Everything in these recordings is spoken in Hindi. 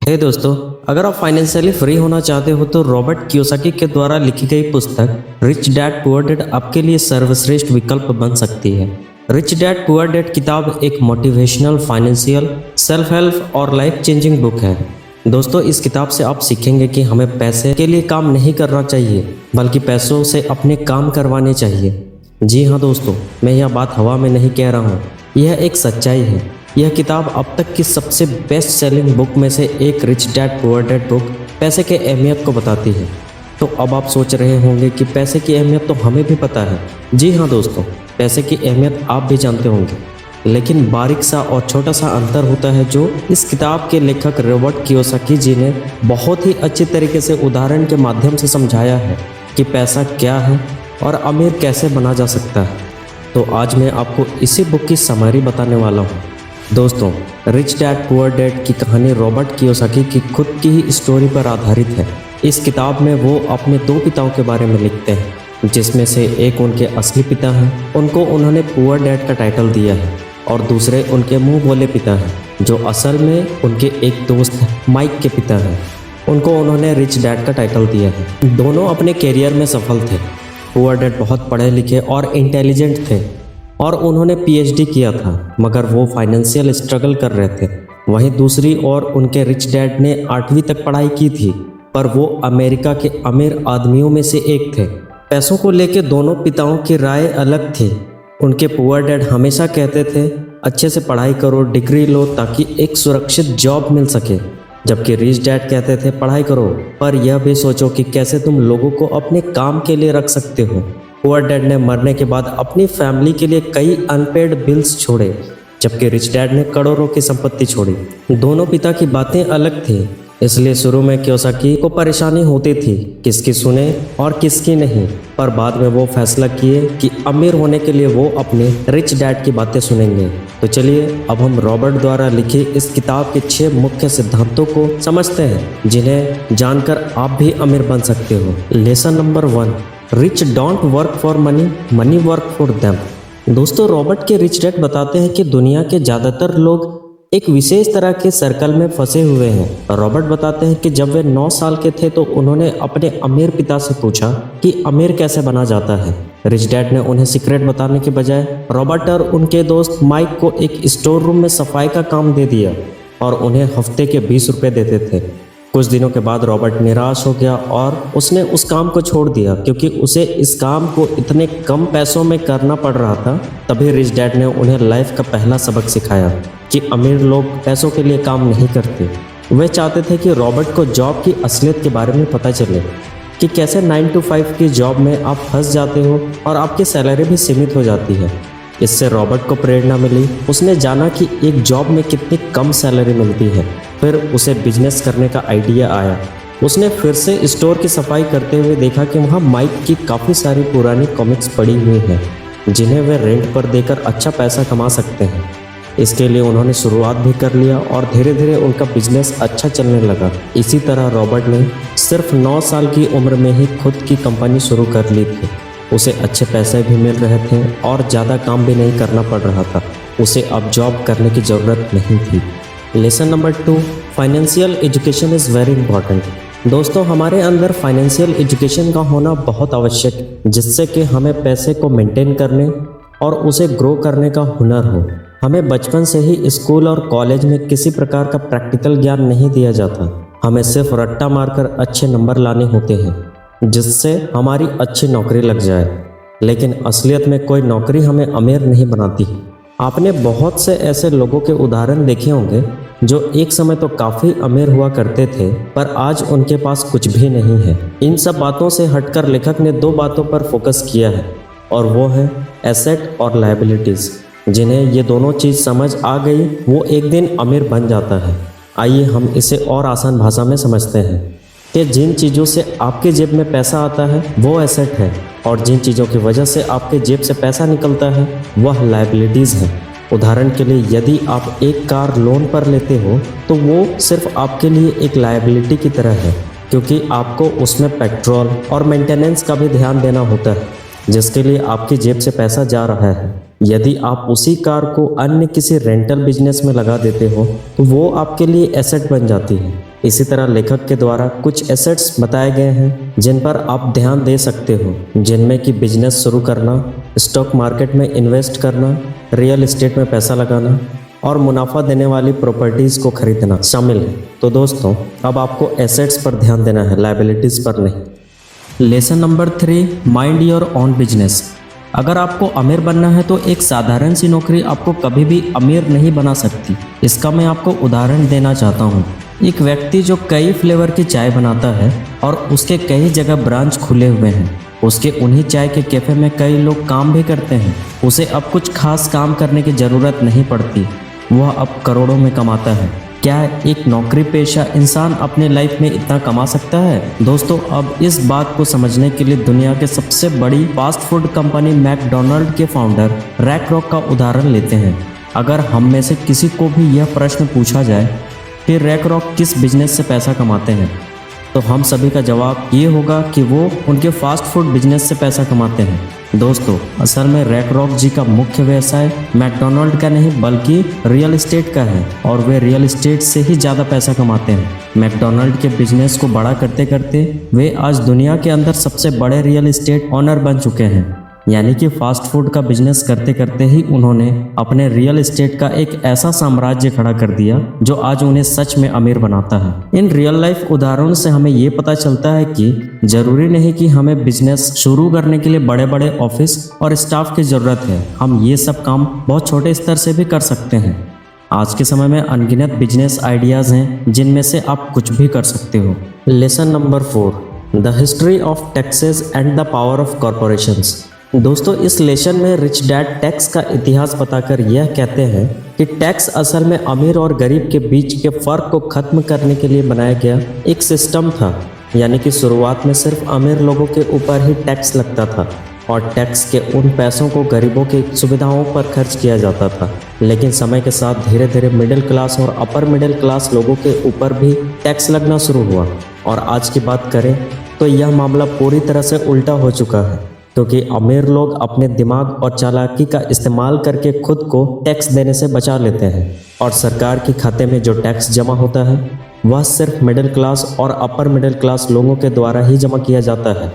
हे दोस्तों, अगर आप फाइनेंशियली फ्री होना चाहते हो तो रॉबर्ट कियोसाकी के द्वारा लिखी गई पुस्तक रिच डैड पुअर डैड आपके लिए सर्वश्रेष्ठ विकल्प बन सकती है। रिच डैड पुअर डैड किताब एक मोटिवेशनल, फाइनेंशियल, सेल्फ हेल्प और लाइफ चेंजिंग बुक है। दोस्तों, इस किताब से आप सीखेंगे कि हमें पैसे के लिए काम नहीं करना चाहिए, बल्कि पैसों से अपने काम करवाने चाहिए। जी हाँ दोस्तों, मैं यह बात हवा में नहीं कह रहा हूँ, यह एक सच्चाई है। यह किताब अब तक की सबसे बेस्ट सेलिंग बुक में से एक rich dad poor dad book पैसे के अहमियत को बताती है। तो अब आप सोच रहे होंगे कि पैसे की अहमियत तो हमें भी पता है। जी हाँ दोस्तों, पैसे की अहमियत आप भी जानते होंगे, लेकिन बारीक सा और छोटा सा अंतर होता है जो इस किताब के लेखक रॉबर्ट कियोसाकी जी ने बहुत ही अच्छी तरीके से उदाहरण के माध्यम से समझाया है कि पैसा क्या है और अमीर कैसे बना जा सकता है। तो आज मैं आपको इसी बुक की समरी बताने वाला हूँ। दोस्तों, रिच डैड पुअर डैड की कहानी रॉबर्ट कियोसाकी की खुद की ही स्टोरी पर आधारित है। इस किताब में वो अपने दो पिताओं के बारे में लिखते हैं, जिसमें से एक उनके असली पिता हैं, उनको उन्होंने पुअर डैड का टाइटल दिया है, और दूसरे उनके मुंह बोले पिता हैं, जो असल में उनके एक दोस्त माइक के पिता हैं। उनको उन्होंने रिच डैड का टाइटल दिया है। दोनों अपने कैरियर में सफल थे। पुअर डैड बहुत पढ़े लिखे और इंटेलिजेंट थे और उन्होंने पीएचडी किया था, मगर वो फाइनेंशियल स्ट्रगल कर रहे थे। वहीं दूसरी ओर उनके रिच डैड ने 8वीं तक पढ़ाई की थी, पर वो अमेरिका के अमीर आदमियों में से एक थे। पैसों को लेकर दोनों पिताओं की राय अलग थी। उनके पुअर डैड हमेशा कहते थे, अच्छे से पढ़ाई करो, डिग्री लो ताकि एक सुरक्षित जॉब मिल सके, जबकि रिच डैड कहते थे पढ़ाई करो, पर यह भी सोचो कि कैसे तुम लोगों को अपने काम के लिए रख सकते हो। पुअर डैड ने मरने के बाद अपनी फैमिली के लिए कई अनपेड बिल्स छोड़े, जबकि रिच डैड ने करोड़ों की संपत्ति छोड़ी। दोनों पिता की बातें अलग थी, इसलिए शुरू में कियोसाकी को परेशानी होती थी किसकी सुने और किसकी नहीं, पर बाद में वो फैसला किए कि अमीर होने के लिए वो अपने रिच डैड की बातें सुनेंगे। तो चलिए अब हम रॉबर्ट द्वारा लिखी इस किताब के 6 मुख्य सिद्धांतों को समझते हैं, जिन्हें जानकर आप भी अमीर बन सकते हो। Lesson number 1, rich don't work for money, money work for them. दोस्तों, रॉबर्ट के रिच डैड बताते हैं कि दुनिया के ज़्यादातर लोग एक विशेष तरह के सर्कल में फंसे हुए हैं। रॉबर्ट बताते हैं कि जब वे 9 साल के थे तो उन्होंने अपने अमीर पिता से पूछा कि अमीर कैसे बना जाता है। रिच डैड ने उन्हें सीक्रेट बताने के बजाय रॉबर्ट और उनके दोस्त माइक को एक स्टोर रूम में सफाई का काम दे दिया और उन्हें हफ्ते के 20 रुपये देते थे। कुछ दिनों के बाद रॉबर्ट निराश हो गया और उसने उस काम को छोड़ दिया, क्योंकि उसे इस काम को इतने कम पैसों में करना पड़ रहा था। तभी रिच डैड ने उन्हें लाइफ का पहला सबक सिखाया कि अमीर लोग पैसों के लिए काम नहीं करते। वे चाहते थे कि रॉबर्ट को जॉब की असलियत के बारे में पता चले, कि कैसे 9 to 5 की जॉब में आप फंस जाते हो और आपकी सैलरी भी सीमित हो जाती है। इससे रॉबर्ट को प्रेरणा मिली। उसने जाना कि एक जॉब में कितनी कम सैलरी मिलती है। फिर उसे बिजनेस करने का आइडिया आया। उसने फिर से स्टोर की सफाई करते हुए देखा कि वहाँ माइक की काफ़ी सारी पुरानी कॉमिक्स पड़ी हुई हैं, जिन्हें वे रेंट पर देकर अच्छा पैसा कमा सकते हैं। इसके लिए उन्होंने शुरुआत भी कर लिया और धीरे धीरे उनका बिजनेस अच्छा चलने लगा। इसी तरह रॉबर्ट ने सिर्फ 9 साल की उम्र में ही खुद की कंपनी शुरू कर ली थी। उसे अच्छे पैसे भी मिल रहे थे और ज़्यादा काम भी नहीं करना पड़ रहा था। उसे अब जॉब करने की ज़रूरत नहीं थी। Lesson number 2, financial education is very important. दोस्तों, हमारे अंदर फाइनेंशियल एजुकेशन का होना बहुत आवश्यक है, जिससे कि हमें पैसे को मेंटेन करने और उसे ग्रो करने का हुनर हो। हमें बचपन से ही स्कूल और कॉलेज में किसी प्रकार का प्रैक्टिकल ज्ञान नहीं दिया जाता। हमें सिर्फ रट्टा मारकर अच्छे नंबर लाने होते हैं, जिससे हमारी अच्छी नौकरी लग जाए। लेकिन असलियत में कोई नौकरी हमें अमीर नहीं बनाती। आपने बहुत से ऐसे लोगों के उदाहरण देखे होंगे जो एक समय तो काफ़ी अमीर हुआ करते थे, पर आज उनके पास कुछ भी नहीं है। इन सब बातों से हटकर लेखक ने 2 बातों पर फोकस किया है, और वो है एसेट और लायबिलिटीज़। जिन्हें ये दोनों चीज़ समझ आ गई, वो एक दिन अमीर बन जाता है। आइए हम इसे और आसान भाषा में समझते हैं कि जिन चीज़ों से आपके जेब में पैसा आता है वो एसेट है, और जिन चीज़ों की वजह से आपके जेब से पैसा निकलता है वह लायबिलिटीज़ है। उदाहरण के लिए, यदि आप एक कार लोन पर लेते हो तो वो सिर्फ आपके लिए एक लायबिलिटी की तरह है, क्योंकि आपको उसमें पेट्रोल और मेंटेनेंस का भी ध्यान देना होता है, जिसके लिए आपकी जेब से पैसा जा रहा है। यदि आप उसी कार को अन्य किसी रेंटल बिजनेस में लगा देते हो तो वो आपके लिए एसेट बन जाती है। इसी तरह लेखक के द्वारा कुछ एसेट्स बताए गए हैं जिन पर आप ध्यान दे सकते हो, जिनमें कि बिजनेस शुरू करना, स्टॉक मार्केट में इन्वेस्ट करना, रियल एस्टेट में पैसा लगाना और मुनाफा देने वाली प्रॉपर्टीज़ को खरीदना शामिल है। तो दोस्तों, अब आपको एसेट्स पर ध्यान देना है, लायबिलिटीज़ पर नहीं। Lesson number 3, mind your own business. अगर आपको अमीर बनना है तो एक साधारण सी नौकरी आपको कभी भी अमीर नहीं बना सकती। इसका मैं आपको उदाहरण देना चाहता हूँ। एक व्यक्ति जो कई फ्लेवर की चाय बनाता है और उसके कई जगह ब्रांच खुले हुए हैं, उसके उन्हीं चाय के कैफ़े में कई लोग काम भी करते हैं। उसे अब कुछ खास काम करने की ज़रूरत नहीं पड़ती, वह अब करोड़ों में कमाता है। क्या एक नौकरी पेशा इंसान अपने लाइफ में इतना कमा सकता है? दोस्तों, अब इस बात को समझने के लिए दुनिया के सबसे बड़ी फास्ट फूड कंपनी मैकडोनाल्ड के फाउंडर रैक रॉक का उदाहरण लेते हैं। अगर हम में से किसी को भी यह प्रश्न पूछा जाए कि रैक रॉक किस बिजनेस से पैसा कमाते हैं, तो हम सभी का जवाब ये होगा कि वो उनके फास्ट फूड बिजनेस से पैसा कमाते हैं। दोस्तों, असल में रैक रॉक जी का मुख्य व्यवसाय मैकडोनाल्ड का नहीं बल्कि रियल एस्टेट का है और वे रियल एस्टेट से ही ज़्यादा पैसा कमाते हैं। मैकडोनाल्ड के बिजनेस को बड़ा करते करते वे आज दुनिया के अंदर सबसे बड़े रियल एस्टेट ओनर बन चुके हैं। यानी कि फास्ट फूड का बिजनेस करते करते ही उन्होंने अपने रियल एस्टेट का एक ऐसा साम्राज्य खड़ा कर दिया जो आज उन्हें सच में अमीर बनाता है। इन रियल लाइफ उदाहरणों से हमें ये पता चलता है कि जरूरी नहीं कि हमें बिजनेस शुरू करने के लिए बड़े बड़े ऑफिस और स्टाफ की जरूरत है। हम ये सब काम बहुत छोटे स्तर से भी कर सकते हैं। आज के समय में अनगिनत बिजनेस आइडियाज़ हैं जिनमें से आप कुछ भी कर सकते हो। Lesson number 4, the history of taxes and the power of corporations. दोस्तों, इस लेसन में रिच डैड टैक्स का इतिहास बताकर यह कहते हैं कि टैक्स असल में अमीर और गरीब के बीच के फ़र्क को ख़त्म करने के लिए बनाया गया एक सिस्टम था। यानी कि शुरुआत में सिर्फ अमीर लोगों के ऊपर ही टैक्स लगता था और टैक्स के उन पैसों को गरीबों की सुविधाओं पर खर्च किया जाता था। लेकिन समय के साथ धीरे धीरे मिडिल क्लास और अपर मिडिल क्लास लोगों के ऊपर भी टैक्स लगना शुरू हुआ और आज की बात करें तो यह मामला पूरी तरह से उल्टा हो चुका है, क्योंकि अमीर लोग अपने दिमाग और चालाकी का इस्तेमाल करके खुद को टैक्स देने से बचा लेते हैं और सरकार के खाते में जो टैक्स जमा होता है वह सिर्फ मिडिल क्लास और अपर मिडिल क्लास लोगों के द्वारा ही जमा किया जाता है।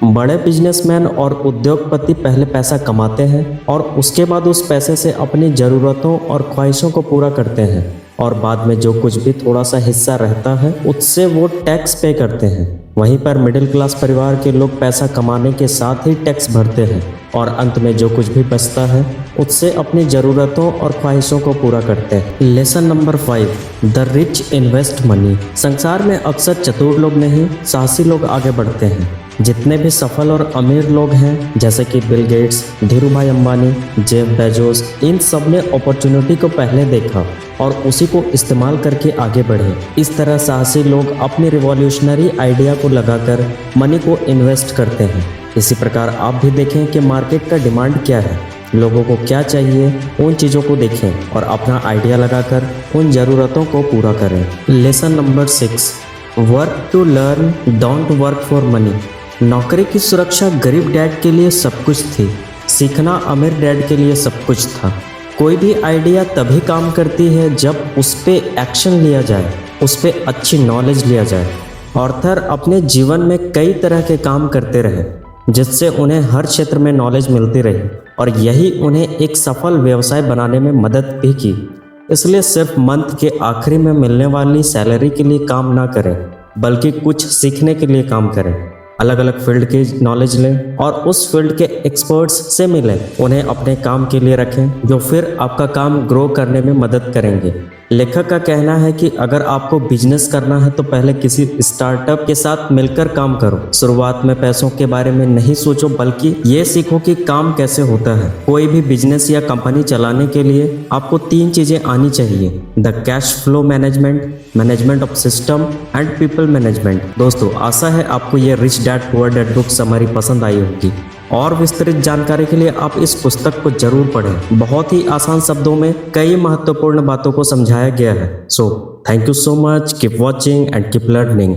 बड़े बिजनेसमैन और उद्योगपति पहले पैसा कमाते हैं और उसके बाद उस पैसे से अपनी ज़रूरतों और ख्वाहिशों को पूरा करते हैं और बाद में जो कुछ भी थोड़ा सा हिस्सा रहता है उससे वो टैक्स पे करते हैं। वहीं पर मिडिल क्लास परिवार के लोग पैसा कमाने के साथ ही टैक्स भरते हैं और अंत में जो कुछ भी बचता है उससे अपनी ज़रूरतों और ख्वाहिशों को पूरा करते हैं। Lesson number 5, the rich invest money. संसार में अक्सर चतुर लोग नहीं, साहसी लोग आगे बढ़ते हैं। जितने भी सफल और अमीर लोग हैं जैसे कि Bill Gates, Dhirubhai Ambani, Jeff Bezos, इन सब ने अपॉर्चुनिटी को पहले देखा और उसी को इस्तेमाल करके आगे बढ़े। इस तरह साहसी लोग अपनी रिवॉल्यूशनरी आइडिया को लगाकर मनी को इन्वेस्ट करते हैं। इसी प्रकार आप भी देखें कि मार्केट का डिमांड क्या है, लोगों को क्या चाहिए, उन चीज़ों को देखें और अपना आइडिया लगाकर उन ज़रूरतों को पूरा करें। Lesson number 6, work to learn, don't work for money. नौकरी की सुरक्षा गरीब डैड के लिए सब कुछ थी, सीखना अमीर डैड के लिए सब कुछ था। कोई भी आइडिया तभी काम करती है जब उस पर एक्शन लिया जाए, उस पर अच्छी नॉलेज लिया जाए। ऑर्थर अपने जीवन में कई तरह के काम करते रहे जिससे उन्हें हर क्षेत्र में नॉलेज मिलती रही और यही उन्हें एक सफल व्यवसाय बनाने में मदद भी की। इसलिए सिर्फ मंथ के आखिरी में मिलने वाली सैलरी के लिए काम ना करें बल्कि कुछ सीखने के लिए काम करें। अलग अलग फील्ड की नॉलेज लें और उस फील्ड के एक्सपर्ट्स से मिलें, उन्हें अपने काम के लिए रखें जो फिर आपका काम ग्रो करने में मदद करेंगे। लेखक का कहना है कि अगर आपको बिजनेस करना है तो पहले किसी स्टार्टअप के साथ मिलकर काम करो। शुरुआत में पैसों के बारे में नहीं सोचो बल्कि ये सीखो कि काम कैसे होता है। कोई भी बिजनेस या कंपनी चलाने के लिए आपको 3 चीज़ें आनी चाहिए: the cash flow management, management of system and people management. दोस्तों, आशा है आपको ये rich dad poor dad book summary पसंद आई होगी और विस्तृत जानकारी के लिए आप इस पुस्तक को जरूर पढ़ें। बहुत ही आसान शब्दों में कई महत्वपूर्ण बातों को समझाया गया है। So thank you so much, keep watching and keep learning.